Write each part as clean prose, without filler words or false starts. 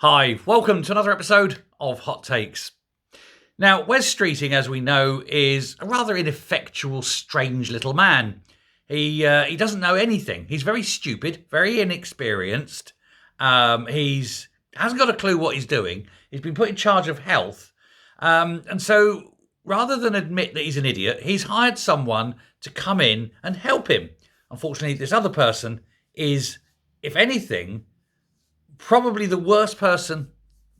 Hi, welcome to another episode of Hot Takes. Now, Wes Streeting, as we know, is a rather ineffectual, strange little man. He doesn't know anything. He's very stupid, very inexperienced. He's hasn't got a clue what he's doing. He's been put in charge of health. And so, rather than admit that he's an idiot, he's hired someone to come in and help him. Unfortunately, this other person is, if anything, probably the worst person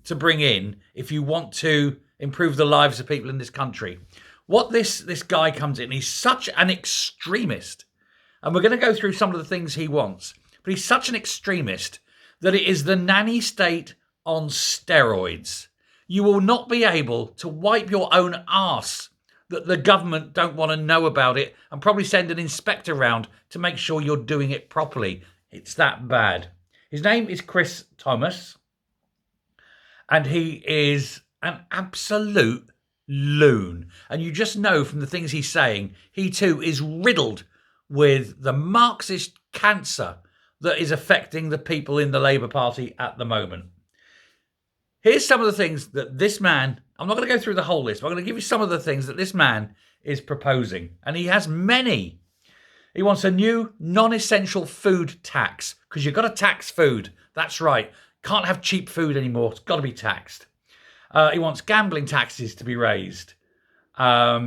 to bring in if you want to improve the lives of people in this country. What this guy comes in, he's such an extremist, and we're going to go through some of the things he wants, but he's such an extremist that it is the nanny state on steroids. You will not be able to wipe your own arse that the government don't want to know about it and probably send an inspector round to make sure you're doing it properly. It's that bad. His name is Chris Thomas, and he is an absolute loon. And you just know from the things he's saying, he too is riddled with the Marxist cancer that is affecting the people in the Labour Party at the moment. Here's some of the things that this man, I'm not going to go through the whole list, but I'm going to give you some of the things that this man is proposing. And he has many. He wants a new non-essential food tax, because you've got to tax food. That's right. Can't have cheap food anymore. It's got to be taxed. He wants gambling taxes to be raised. A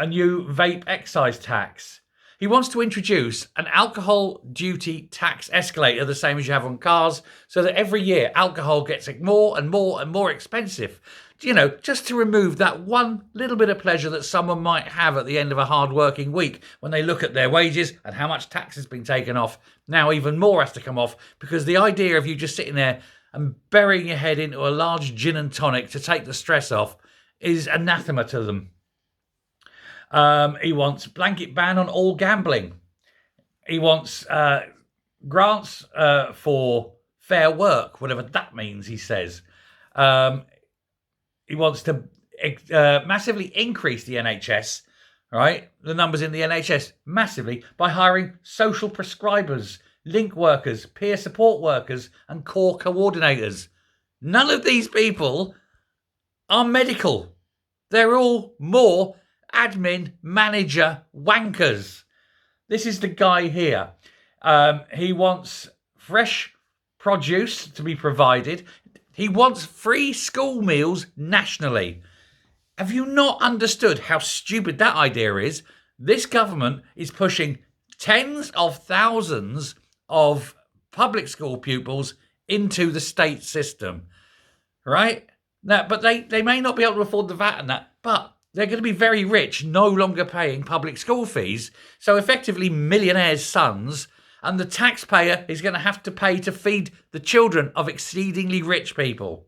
new vape excise tax. He wants to introduce an alcohol duty tax escalator, the same as you have on cars, so that every year alcohol gets more and more and more expensive. You know, just to remove that one little bit of pleasure that someone might have at the end of a hard-working week when they look at their wages and how much tax has been taken off. Now even more has to come off, because the idea of you just sitting there and burying your head into a large gin and tonic to take the stress off is anathema to them. He wants blanket ban on all gambling. He wants grants for fair work, whatever that means, he says. He wants to massively increase the NHS, right? The numbers in the NHS massively by hiring social prescribers, link workers, peer support workers, and core coordinators. None of these people are medical. They're all more admin, manager, wankers. This is the guy here. He wants fresh produce to be provided. He wants free school meals nationally. Have you not understood how stupid that idea is? This government is pushing tens of thousands of public school pupils into the state system, right? Now, but they may not be able to afford the VAT and that, but they're going to be very rich, no longer paying public school fees. So effectively millionaires' sons, and the taxpayer is going to have to pay to feed the children of exceedingly rich people.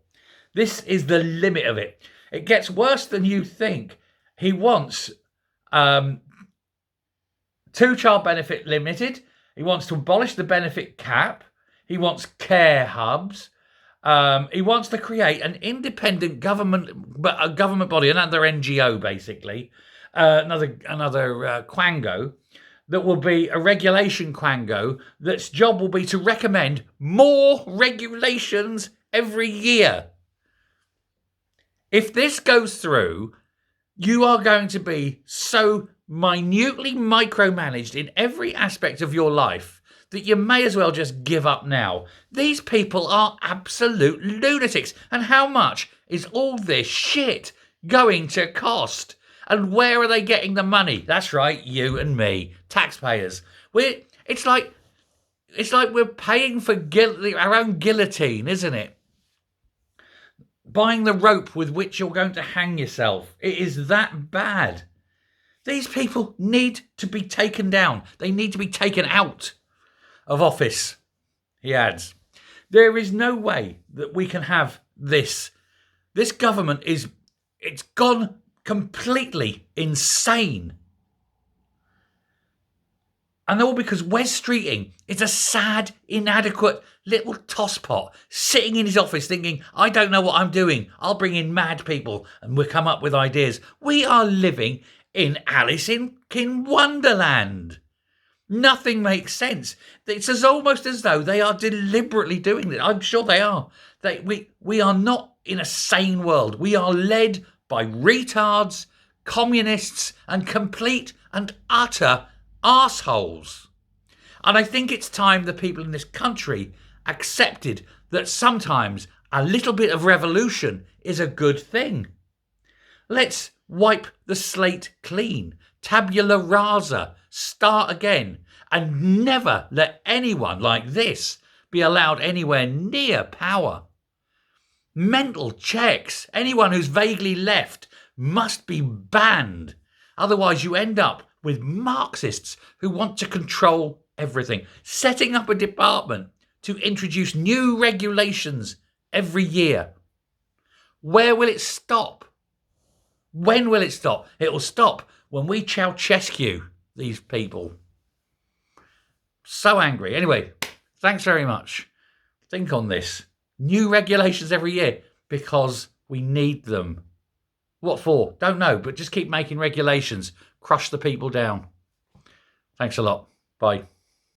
This is the limit of it. It gets worse than you think. He wants two-child benefit limited. He wants to abolish the benefit cap. He wants care hubs. He wants to create an independent government body, another NGO basically, another quango, that will be a regulation quango that's job will be to recommend more regulations every year. If this goes through, you are going to be so minutely micromanaged in every aspect of your life that you may as well just give up now. These people are absolute lunatics. And how much is all this shit going to cost? And where are they getting the money? That's right, you and me, taxpayers. It's like we're paying for our own guillotine, isn't it? Buying the rope with which you're going to hang yourself. It is that bad. These people need to be taken down. They need to be taken out of office, he adds. There is no way that we can have this. This government it's gone completely insane. And all because Wes Streeting is a sad, inadequate little tosspot sitting in his office thinking, I don't know what I'm doing. I'll bring in mad people and we'll come up with ideas. We are living in Alice in Wonderland. Nothing makes sense. It's almost as though they are deliberately doing this. I'm sure they are. We are not in a sane world. We are led by retards, communists, and complete and utter arseholes. And I think it's time the people in this country accepted that sometimes a little bit of revolution is a good thing. Let's wipe the slate clean, tabula rasa, start again, and never let anyone like this be allowed anywhere near power. Mental checks. Anyone who's vaguely left must be banned. Otherwise, you end up with Marxists who want to control everything, setting up a department to introduce new regulations every year. Where will it stop? When will it stop? It will stop when we Ceausescu these people. So angry. Anyway, thanks very much. Think on this. New regulations every year because we need them. What for? Don't know, but just keep making regulations. Crush the people down. Thanks a lot. Bye.